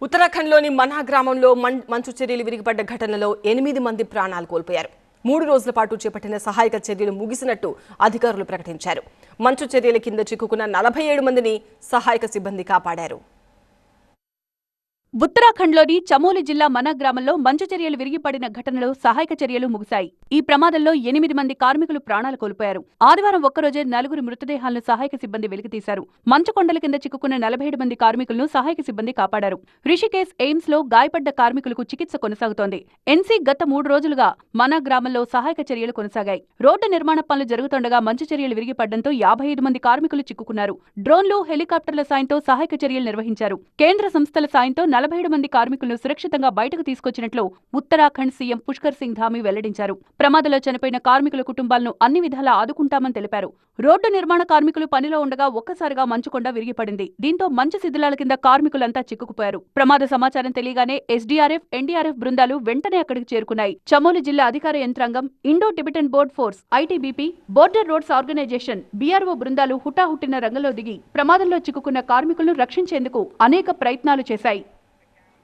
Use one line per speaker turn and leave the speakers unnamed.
ఉత్తరాఖండ్లోని మన్హా గ్రామంలో మంచు చర్యలు విరిగిపడ్డ ఘటనలో 8 మంది ప్రాణాలు కోల్పోయారు. 3 రోజుల పాటు చేపట్టిన సహాయక చర్యలు ముగిసినట్టు అధికారులు ప్రకటించారు. మంచు చర్యల కింద చిక్కుకున్న 47 మందిని సహాయక సిబ్బంది కాపాడారు.
ఉత్తరాఖండ్లోని చమోలి జిల్లా మనా గ్రామంలో మంచు చర్యలు విరిగిపడిన ఘటనలో సహాయక చర్యలు ముగిశాయి. ఈ ప్రమాదంలో 8 మంది కార్మికులు ప్రాణాలు కోల్పోయారు. ఆదివారం ఒక్కరోజే 4 మృతదేహాలను సహాయక సిబ్బంది వెలికితీశారు. మంచు కొండల కింద చిక్కుకున్న 47 మంది కార్మికులను సహాయక సిబ్బంది కాపాడారు. రిషికేశ్ ఎయిమ్స్ లో గాయపడ్డ కార్మికులకు చికిత్స కొనసాగుతోంది. ఎన్సీ గత 3 రోజులుగా మనా గ్రామంలో సహాయక చర్యలు కొనసాగాయి. రోడ్డు నిర్మాణ పనులు జరుగుతుండగా మంచు చర్యలు విరిగిపడడంతో 55 మంది కార్మికులు చిక్కుకున్నారు. డ్రోన్లు, హెలికాప్టర్ల సాయంతో సహాయక చర్యలు నిర్వహించారు. కేంద్ర సంస్థల సాయంతో 47 మంది కార్మికులను సురక్షితంగా బయటకు తీసుకొచ్చినట్లు ఉత్తరాఖండ్ సీఎం పుష్కర్ సింగ్ ధామీ వెల్లడించారు. ప్రమాదంలో చనిపోయిన కార్మికుల కుటుంబాలను అన్ని విధాలా ఆదుకుంటామని తెలిపారు. రోడ్డు నిర్మాణ కార్మికులు పనిలో ఉండగా ఒక్కసారిగా మంచుకొండ విరిగిపడింది. దీంతో మంచు శిథిలాల కింద కార్మికులంతా చిక్కుకుపోయారు. ప్రమాద సమాచారం తెలియగానే ఎస్డీఆర్ఎఫ్, ఎన్డీఆర్ఎఫ్ బృందాలు వెంటనే అక్కడికి చేరుకున్నాయి. చమోలి జిల్లా అధికార యంత్రాంగం, Indo Tibetan board force, ITBP, border roads organisation, BRO బృందాలు హుటాహుట్టిన రంగంలో దిగి ప్రమాదంలో చిక్కుకున్న కార్మికులను రక్షించేందుకు అనేక ప్రయత్నాలు చేశాయి.